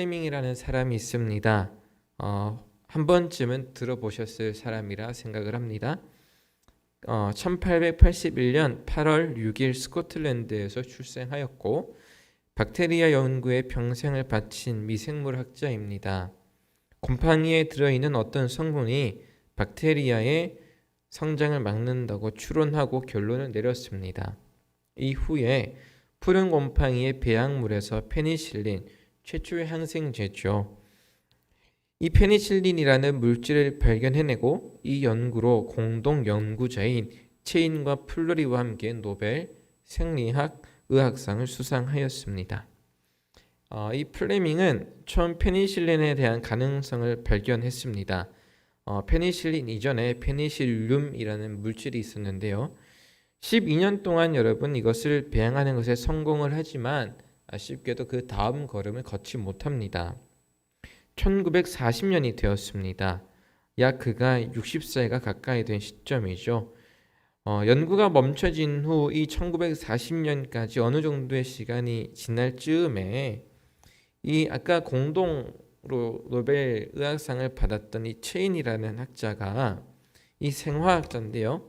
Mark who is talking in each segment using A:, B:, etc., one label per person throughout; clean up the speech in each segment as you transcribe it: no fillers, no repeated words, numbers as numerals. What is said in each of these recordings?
A: 플레밍이라는 사람이 있습니다. 한 번쯤은 들어보셨을 사람이라 생각을 합니다. 1881년 8월 6일 스코틀랜드에서 출생하였고 박테리아 연구에 평생을 바친 미생물학자입니다. 곰팡이에 들어있는 어떤 성분이 박테리아의 성장을 막는다고 추론하고 결론을 내렸습니다. 이후에 푸른 곰팡이의 배양물에서 페니실린, 최초의 항생제죠. 이 페니실린이라는 물질을 발견해내고 이 연구로 공동 연구자인 체인과 플루리와 함께 노벨 생리학 의학상을 수상하였습니다. 이 플레밍은 처음 페니실린에 대한 가능성을 발견했습니다. 페니실린 이전에 페니실륨이라는 물질이 있었는데요. 12년 동안 여러분 이것을 배양하는 것에 성공을 하지만 아쉽게도 그 다음 걸음을 걷지 못합니다. 1940년이 되었습니다. 약 그가 60세가 가까이 된 시점이죠. 연구가 멈춰진 후 이 1940년까지 어느 정도의 시간이 지날 즈음에 이 아까 공동으로 노벨 의학상을 받았던 이 체인이라는 학자가 이 생화학자인데요.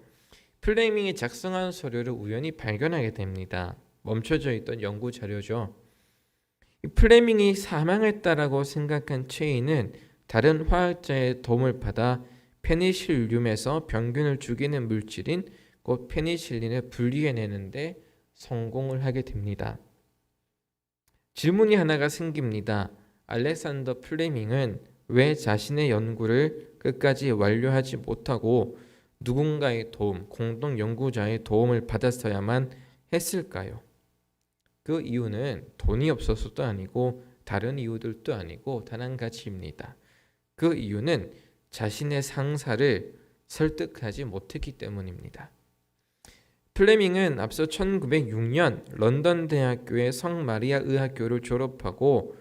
A: 플레밍이 작성한 서류를 우연히 발견하게 됩니다. 멈춰져 있던 연구 자료죠. 플레밍이 사망했다라고 생각한 체인은 다른 화학자의 도움을 받아 페니실륨에서 병균을 죽이는 물질인 곧 페니실린을 분리해내는데 성공을 하게 됩니다. 질문이 하나가 생깁니다. 알렉산더 플레밍은 왜 자신의 연구를 끝까지 완료하지 못하고 누군가의 도움, 공동 연구자의 도움을 받았어야만 했을까요? 그 이유는 돈이 없어서도 아니고 다른 이유들도 아니고 단 한 가지입니다. 그 이유는 자신의 상사를 설득하지 못했기 때문입니다. 플레밍은 앞서 1906년 런던 대학교의 성마리아 의학교를 졸업하고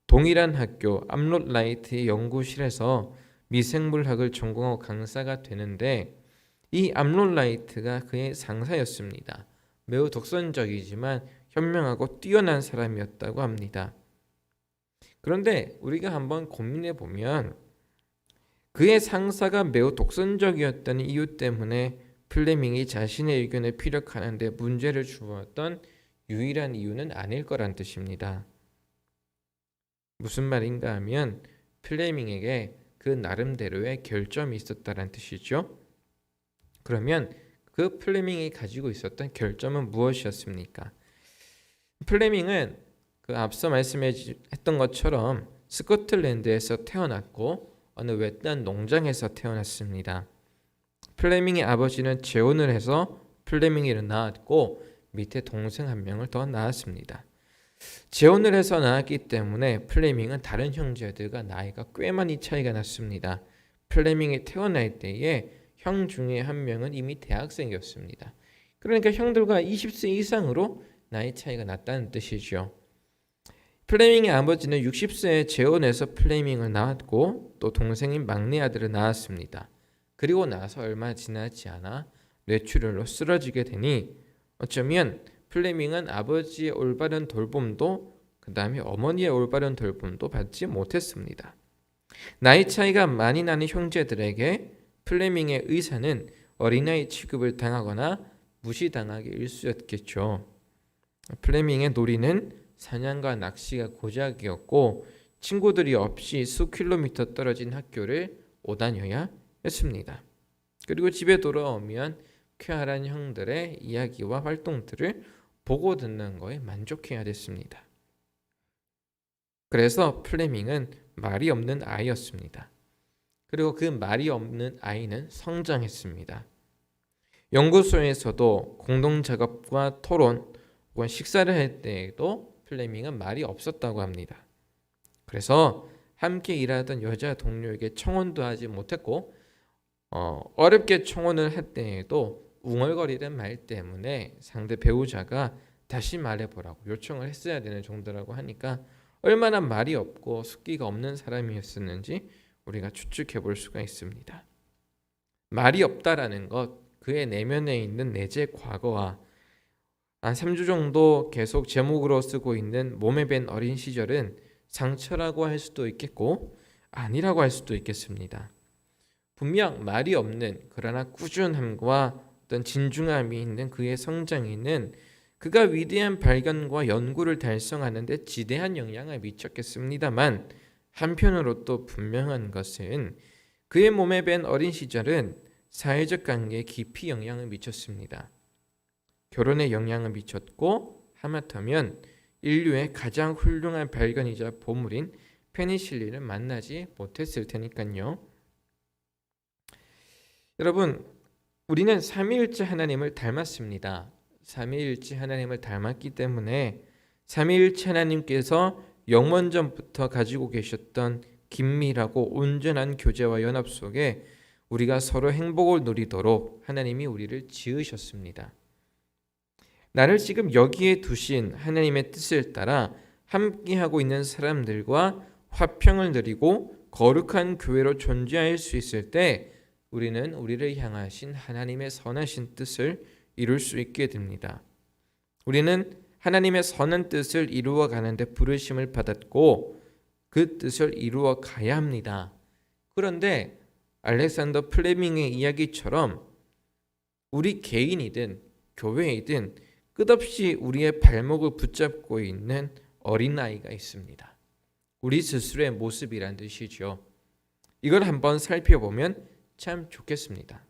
A: 동일한 학교 암롯라이트의 연구실에서 미생물학을 전공하고 강사가 되는데 이 암롯라이트가 그의 상사였습니다. 매우 독선적이지만 현명하고 뛰어난 사람이었다고 합니다. 그런데 우리가 한번 고민해 보면 그의 상사가 매우 독선적이었다는 이유 때문에 플레밍이 자신의 의견을 피력하는 데 문제를 주었던 유일한 이유는 아닐 거란 뜻입니다. 무슨 말인가 하면 플레밍에게 그 나름대로의 결점이 있었다는 뜻이죠. 그러면 그 플레밍이 가지고 있었던 결점은 무엇이었습니까? 플레밍은 그 앞서 말씀했던 것처럼 스코틀랜드에서 태어났고 어느 외딴 농장에서 태어났습니다. 플레밍의 아버지는 재혼을 해서 플레밍이를 낳았고 밑에 동생 한 명을 더 낳았습니다. 재혼을 해서 낳았기 때문에 플레밍은 다른 형제들과 나이가 꽤 많이 차이가 났습니다. 플레밍이 태어날 때에 형 중에 한 명은 이미 대학생이었습니다. 그러니까 형들과 20세 이상으로 나이 차이가 났다는 뜻이죠. 플레밍의 아버지는 60세에 재혼해서 플레밍을 낳았고 또 동생인 막내 아들을 낳았습니다. 그리고 나서 얼마 지나지 않아 뇌출혈로 쓰러지게 되니 어쩌면 플레밍은 아버지의 올바른 돌봄도 그 다음에 어머니의 올바른 돌봄도 받지 못했습니다. 나이 차이가 많이 나는 형제들에게 플레밍의 의사는 어린아이 취급을 당하거나 무시당하기 일쑤였겠죠. 플레밍의 놀이는 사냥과 낚시가 고작이었고 친구들이 없이 수 킬로미터 떨어진 학교를 오다녀야 했습니다. 그리고 집에 돌아오면 쾌활한 형들의 이야기와 활동들을 보고 듣는 거에 만족해야 됐습니다. 그래서 플레밍은 말이 없는 아이였습니다. 그리고 그 말이 없는 아이는 성장했습니다. 연구소에서도 공동작업과 토론 혹은 식사를 할 때에도 플레밍은 말이 없었다고 합니다. 그래서 함께 일하던 여자 동료에게 청혼도 하지 못했고 어렵게 청혼을 할 때에도 웅얼거리는 말 때문에 상대 배우자가 다시 말해보라고 요청을 했어야 되는 정도라고 하니까 얼마나 말이 없고 숫기가 없는 사람이었었는지 우리가 추측해 볼 수가 있습니다. 말이 없다라는 것, 그의 내면에 있는 내재 과거와 한 3주 정도 계속 제목으로 쓰고 있는 몸에 밴 어린 시절은 상처라고 할 수도 있겠고 아니라고 할 수도 있겠습니다. 분명 말이 없는 그러나 꾸준함과 어떤 진중함이 있는 그의 성장에는 그가 위대한 발견과 연구를 달성하는 데 지대한 영향을 미쳤겠습니다만 한편으로 또 분명한 것은 그의 몸에 밴 어린 시절은 사회적 관계에 깊이 영향을 미쳤습니다. 결혼에 영향을 미쳤고 하마터면 인류의 가장 훌륭한 발견이자 보물인 페니실린을 만나지 못했을 테니까요. 여러분, 우리는 삼위일체 하나님을 닮았습니다. 삼위일체 하나님을 닮았기 때문에 삼위일체 하나님께서 영원전부터 가지고 계셨던 긴밀하고 온전한 교제와 연합 속에 우리가 서로 행복을 누리도록 하나님이 우리를 지으셨습니다. 나를 지금 여기에 두신 하나님의 뜻을 따라 함께하고 있는 사람들과 화평을 누리고 거룩한 교회로 존재할 수 있을 때 우리는 우리를 향하신 하나님의 선하신 뜻을 이룰 수 있게 됩니다. 우리는 하나님의 선한 뜻을 이루어 가는데 부르심을 받았고 그 뜻을 이루어 가야 합니다. 그런데 알렉산더 플레밍의 이야기처럼 우리 개인이든 교회이든 끝없이 우리의 발목을 붙잡고 있는 어린아이가 있습니다. 우리 스스로의 모습이란 뜻이죠. 이걸 한번 살펴보면 참 좋겠습니다.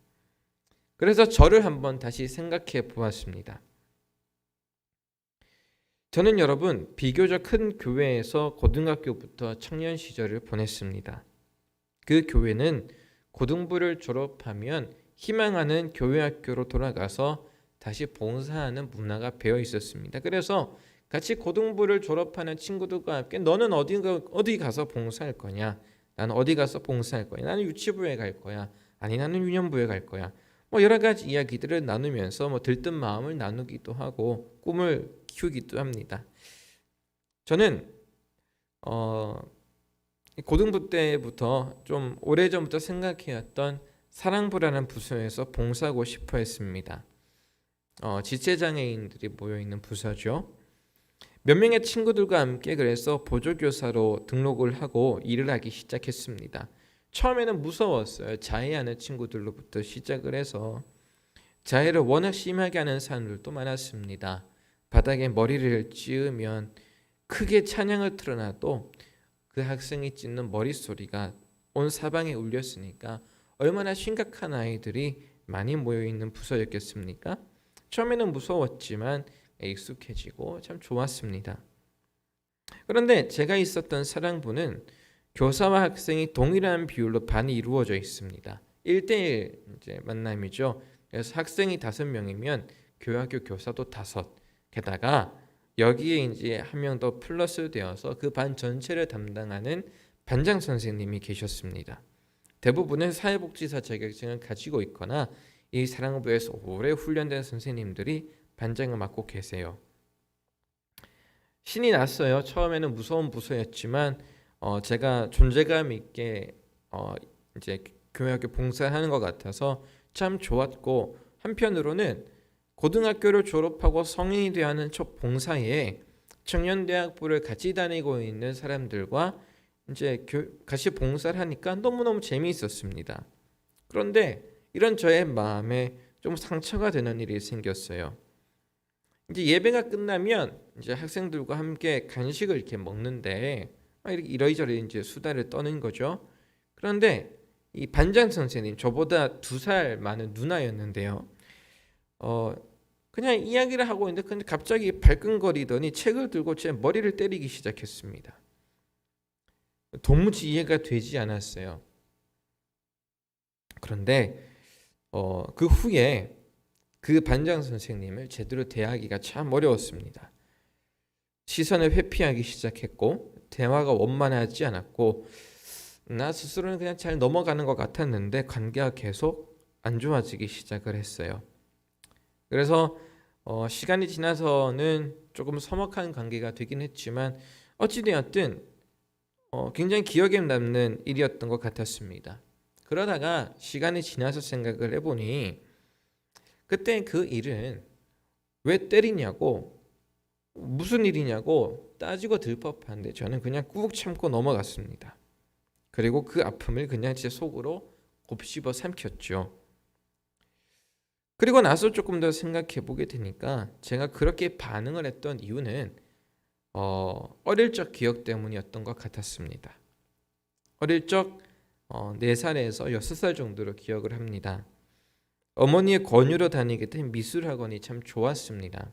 A: 그래서 저를 한번 다시 생각해 보았습니다. 저는 여러분 비교적 큰 교회에서 고등학교부터 청년 시절을 보냈습니다. 그 교회는 고등부를 졸업하면 희망하는 교회 학교로 돌아가서 다시 봉사하는 문화가 배어 있었습니다. 그래서 같이 고등부를 졸업하는 친구들과 함께 너는 어디 가서 봉사할 거냐? 나는 어디 가서 봉사할 거야? 나는 유치부에 갈 거야. 아니 나는 유년부에 갈 거야. 여러 가지 이야기들을 나누면서 들뜬 마음을 나누기도 하고 꿈을 키우기도 합니다. 저는 고등부 때부터 좀 오래전부터 생각해왔던 사랑부라는 부서에서 봉사하고 싶어 했습니다. 지체장애인들이 모여있는 부서죠. 몇 명의 친구들과 함께 그래서 보조교사로 등록을 하고 일을 하기 시작했습니다. 처음에는 무서웠어요. 자해하는 친구들로부터 시작을 해서 자해를 워낙 심하게 하는 사람들도 많았습니다. 바닥에 머리를 찧으면 크게 찬양을 틀어놔도 그 학생이 찢는 머릿소리가 온 사방에 울렸으니까 얼마나 심각한 아이들이 많이 모여있는 부서였겠습니까? 처음에는 무서웠지만 익숙해지고 참 좋았습니다. 그런데 제가 있었던 사랑부는 교사와 학생이 동일한 비율로 반이 이루어져 있습니다. 1대1 이제 만남이죠. 그래서 학생이 5명이면 교학교 교사도 5. 게다가 여기에 이제 한 명 더 플러스 되어서 그 반 전체를 담당하는 반장 선생님이 계셨습니다. 대부분은 사회복지사 자격증을 가지고 있거나 이 사랑부에서 오래 훈련된 선생님들이 반장을 맡고 계세요. 신이 났어요. 처음에는 무서운 부서였지만 제가 존재감 있게 이제 교회학교 봉사하는 것 같아서 참 좋았고 같이 고등학교를 졸업하고 성인이 되어 하는 첫 봉사에 청년대학부를 같이 다니고 있는 사람들과 이제 같이 봉사를 하니까 너무너무 재미있었습니다. 그런데 이런 저의 마음에 좀 상처가 되는 일이 생겼어요. 이제 예배가 끝나면 이제 학생들과 함께 간식을 이렇게 먹는데 이렇게 이러저러 이제 수다를 떠는 거죠. 그런데 이 반장 선생님, 저보다 2살 많은 누나였는데요. 그냥 이야기를 하고 있는데 근데 갑자기 발끈거리더니 책을 들고 제 머리를 때리기 시작했습니다. 도무지 이해가 되지 않았어요. 그런데 그 후에 그 반장 선생님을 제대로 대하기가 참 어려웠습니다. 시선을 회피하기 시작했고 대화가 원만하지 않았고 나 스스로는 그냥 잘 넘어가는 것 같았는데 관계가 계속 안 좋아지기 시작을 했어요. 그래서 시간이 지나서는 조금 서먹한 관계가 되긴 했지만 어찌되었든 굉장히 기억에 남는 일이었던 것 같았습니다. 그러다가 시간이 지나서 생각을 해보니 그때 그 일은 왜 때리냐고 무슨 일이냐고 따지고 들 법한데 저는 그냥 꾹 참고 넘어갔습니다. 그리고 그 아픔을 그냥 제 속으로 곱씹어 삼켰죠. 그리고 나서 조금 더 생각해 보게 되니까 제가 그렇게 반응을 했던 이유는 어릴 적 기억 때문이었던 것 같았습니다. 어릴 적 4살에서 6살 정도로 기억을 합니다. 어머니의 권유로 다니게 된 미술학원이 참 좋았습니다.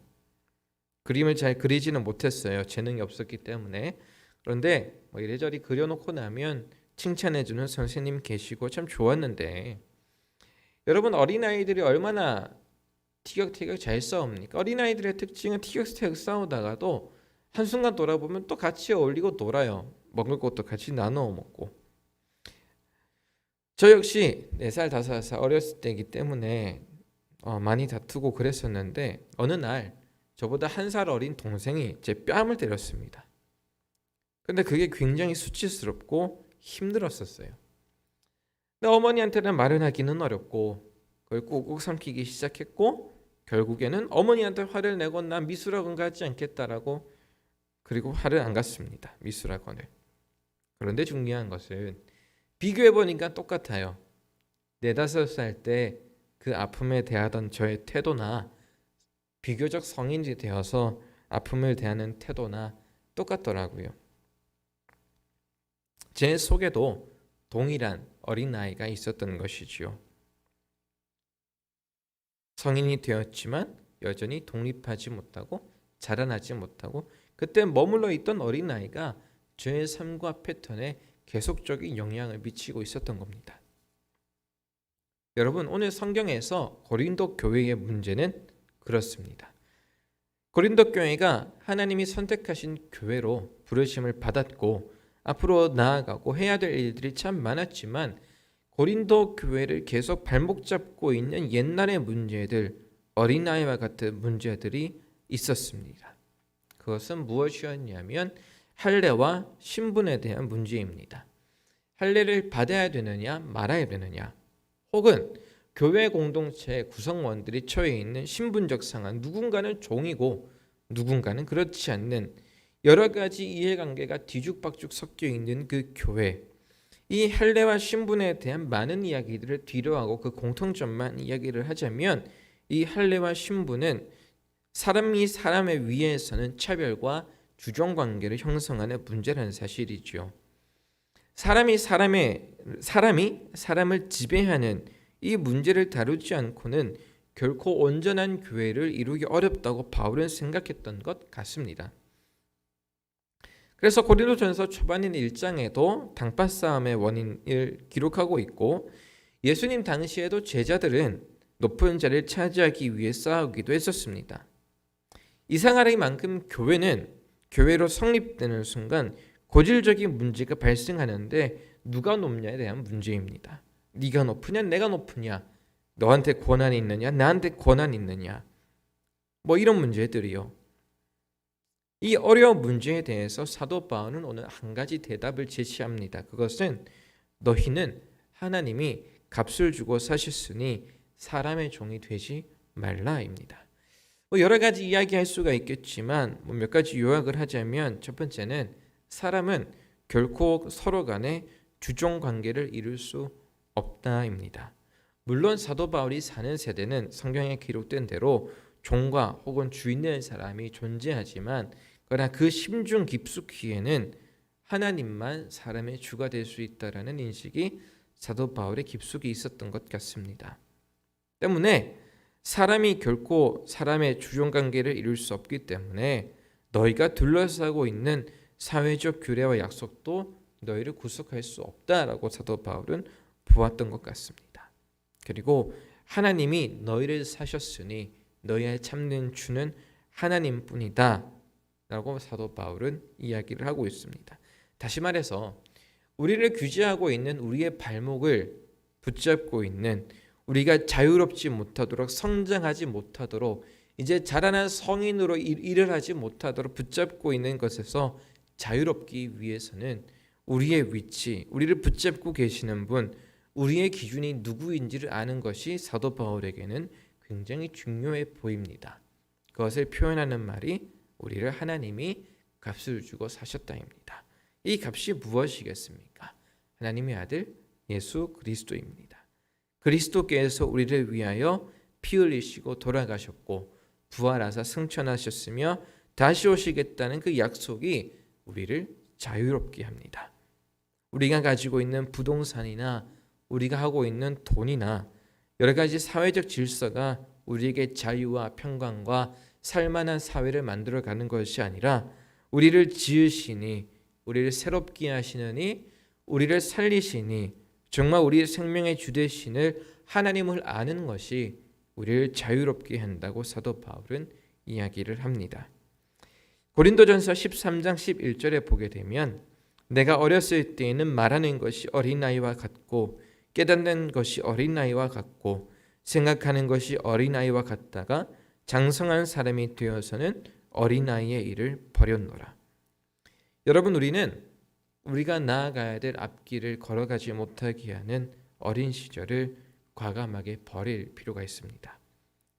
A: 그림을 잘 그리지는 못했어요. 재능이 없었기 때문에. 그런데 뭐 이래저래 그려놓고 나면 칭찬해주는 선생님 계시고 참 좋았는데, 여러분 어린아이들이 얼마나 티격태격 잘 싸웁니까? 어린아이들의 특징은 티격태격 싸우다가도 한순간 돌아보면 또 같이 어울리고 놀아요. 먹을 것도 같이 나누어 먹고. 저 역시 4살, 5살 어렸을 때이기 때문에 많이 다투고 그랬었는데, 어느 날 저보다 1살 어린 동생이 제 뺨을 때렸습니다. 근데 그게 굉장히 수치스럽고 힘들었었어요. 근데 어머니한테는 말을 하기는 어렵고 그걸 꾹꾹 삼키기 시작했고, 결국에는 어머니한테 화를 내고 난 미술학원 가지 않겠다라고, 그리고 화를 안 갔습니다. 미술학원을. 그런데 중요한 것은 비교해보니까 똑같아요. 4, 5살 때 그 아픔에 대하던 저의 태도나 비교적 성인이 되어서 아픔을 대하는 태도나 똑같더라고요. 제 속에도 동일한 어린아이가 있었던 것이지요. 성인이 되었지만 여전히 독립하지 못하고 자라나지 못하고 그때 머물러 있던 어린아이가 저의 삶과 패턴에 계속적인 영향을 미치고 있었던 겁니다. 여러분, 오늘 성경에서 고린도 교회의 문제는 그렇습니다. 고린도 교회가 하나님이 선택하신 교회로 부르심을 받았고 앞으로 나아가고 해야 될 일들이 참 많았지만, 고린도 교회를 계속 발목 잡고 있는 옛날의 문제들, 어린아이와 같은 문제들이 있었습니다. 그것은 무엇이었냐면 할례와 신분에 대한 문제입니다. 할례를 받아야 되느냐 말아야 되느냐, 혹은 교회 공동체의 구성원들이 처해 있는 신분적 상한, 누군가는 종이고 누군가는 그렇지 않는 여러 가지 이해관계가 뒤죽박죽 섞여 있는 그 교회, 이 할례와 신분에 대한 많은 이야기들을 뒤로하고 그 공통점만 이야기를 하자면, 이 할례와 신분은 사람이 사람에 위해서는 차별과 주종관계를 형성하는 문제라는 사실이죠. 사람이 사람을 지배하는 이 문제를 다루지 않고는 결코 온전한 교회를 이루기 어렵다고 바울은 생각했던 것 같습니다. 그래서 고린도전서 초반인 1장에도 당파 싸움의 원인을 기록하고 있고, 예수님 당시에도 제자들은 높은 자리를 차지하기 위해 싸우기도 했었습니다. 이상하리만큼 교회로 성립되는 순간 고질적인 문제가 발생하는데, 누가 높냐에 대한 문제입니다. 네가 높으냐 내가 높으냐, 너한테 권한이 있느냐 나한테 권한이 있느냐, 뭐 이런 문제들이요. 이 어려운 문제에 대해서 사도 바울은 오늘 한 가지 대답을 제시합니다. 그것은 너희는 하나님이 값을 주고 사셨으니 사람의 종이 되지 말라입니다. 여러 가지 이야기할 수가 있겠지만 몇 가지 요약을 하자면, 첫 번째는 사람은 결코 서로 간에 주종 관계를 이룰 수 없다입니다. 물론 사도 바울이 사는 세대는 성경에 기록된 대로 종과 혹은 주인된 사람이 존재하지만, 그러나 그 심중 깊숙이에는 하나님만 사람의 주가 될 수 있다라는 인식이 사도 바울의 깊숙이 있었던 것 같습니다. 때문에 사람이 결코 사람의 주종관계를 이룰 수 없기 때문에 너희가 둘러싸고 있는 사회적 규례와 약속도 너희를 구속할 수 없다라고 사도 바울은 보았던 것 같습니다. 그리고 하나님이 너희를 사셨으니 너희의 참는 주는 하나님뿐이다 라고 사도 바울은 이야기를 하고 있습니다. 다시 말해서 우리를 규제하고 있는, 우리의 발목을 붙잡고 있는, 우리가 자유롭지 못하도록, 성장하지 못하도록, 이제 자라난 성인으로 일을 하지 못하도록 붙잡고 있는 것에서 자유롭기 위해서는 우리의 위치, 우리를 붙잡고 계시는 분, 우리의 기준이 누구인지를 아는 것이 사도 바울에게는 굉장히 중요해 보입니다. 그것을 표현하는 말이 우리를 하나님이 값을 주고 사셨다입니다. 이 값이 무엇이겠습니까? 하나님의 아들 예수 그리스도입니다. 그리스도께서 우리를 위하여 피 흘리시고 돌아가셨고 부활하사 승천하셨으며 다시 오시겠다는 그 약속이 우리를 자유롭게 합니다. 우리가 가지고 있는 부동산이나 우리가 하고 있는 돈이나 여러 가지 사회적 질서가 우리에게 자유와 평강과 살만한 사회를 만들어가는 것이 아니라 우리를 지으시니 우리를 새롭게 하시느니 우리를 살리시니 정말 우리의 생명의 주 되시는 하나님을 아는 것이 우리를 자유롭게 한다고 사도 바울은 이야기를 합니다. 고린도전서 13장 11절에 보게 되면 내가 어렸을 때에는 말하는 것이 어린아이와 같고 깨닫는 것이 어린아이와 같고 생각하는 것이 어린아이와 같다가 장성한 사람이 되어서는 어린아이의 일을 버렸노라. 여러분, 우리가 나아가야 될 앞길을 걸어가지 못하게 하는 어린 시절을 과감하게 버릴 필요가 있습니다.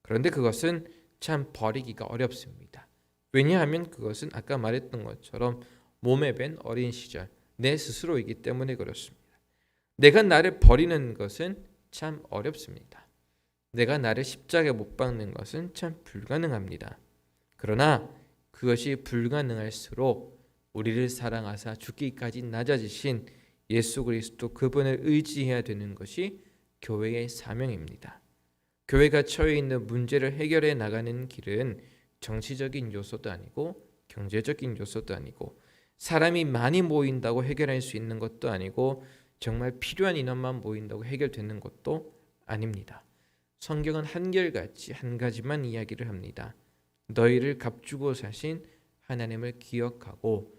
A: 그런데 그것은 참 버리기가 어렵습니다. 왜냐하면 그것은 아까 말했던 것처럼 몸에 밴 어린 시절, 내 스스로이기 때문에 그렇습니다. 내가 나를 버리는 것은 참 어렵습니다. 내가 나를 십자가에 못 박는 것은 참 불가능합니다. 그러나 그것이 불가능할수록 우리를 사랑하사 죽기까지 낮아지신 예수 그리스도 그분을 의지해야 되는 것이 교회의 사명입니다. 교회가 처해 있는 문제를 해결해 나가는 길은 정치적인 요소도 아니고 경제적인 요소도 아니고 사람이 많이 모인다고 해결할 수 있는 것도 아니고 정말 필요한 인원만 모인다고 해결되는 것도 아닙니다. 성경은 한결같이 한 가지만 이야기를 합니다. 너희를 값주고 사신 하나님을 기억하고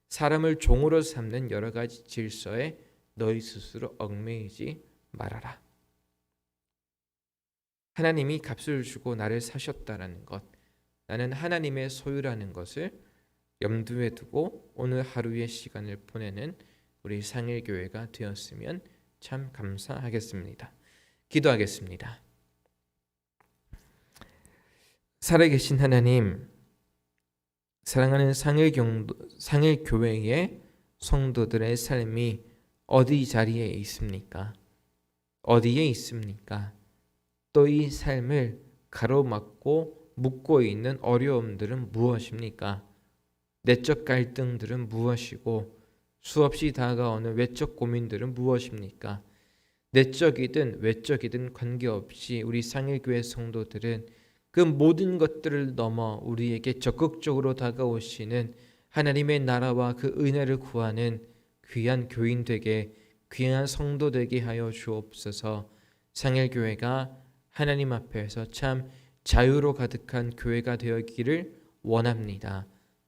A: 사람을 종으로 삼는 여러 가지 질서에 너희 스스로 얽매이지 말아라. 하나님이 값을 주고 나를 사셨다라는 것, 나는 하나님의 소유라는 것을 염두에 두고 오늘 하루의 시간을 보내는 우리 상일교회가 되었으면 참 감사하겠습니다. 기도하겠습니다. 살아계신 하나님, 사랑하는 상일교회의 성도들의 삶이 어디 자리에 있습니까? 어디에 있습니까? 또 이 삶을 가로막고 묶고 있는 어려움들은 무엇입니까? 내적 갈등들은 무엇이고 수없이 다가오는 외적 고민들은 무엇입니까? 내적이든 외적이든 관계없이 우리 상일교회 성도들은 그 모든 것들을 넘어 우리에게 적극적으로 다가오시는 하나님의 나라와 그 은혜를 구하는 귀한 교인 되게, 귀한 성도 되게 하여 주옵소서. 상일교회가 하나님 앞에서 참 자유로 가득한 교회가 되었기를 원합니다.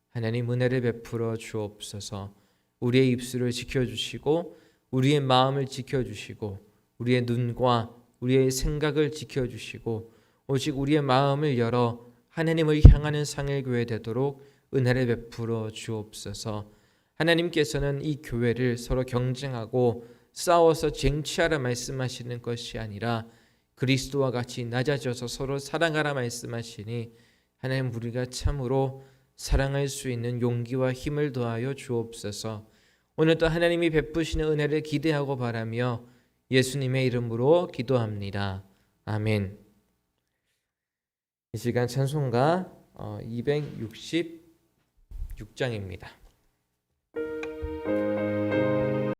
A: 하나님 은혜를 베풀어 주옵소서. 우리의 입술을 지켜주시고 우리의 마음을 지켜주시고 우리의 눈과 우리의 생각을 지켜주시고 오직 우리의 마음을 열어 하나님을 향하는 상일교회 되도록 은혜를 베풀어 주옵소서. 하나님께서는 이 교회를 서로 경쟁하고 싸워서 쟁취하라 말씀하시는 것이 아니라 그리스도와 같이 낮아져서 서로 사랑하라 말씀하시니 하나님, 우리가 참으로 사랑할 수 있는 용기와 힘을 더하여 주옵소서. 오늘도 하나님이 베푸시는 은혜를 기대하고 바라며 예수님의 이름으로 기도합니다. 아멘. 이 시간 찬송가 266장입니다.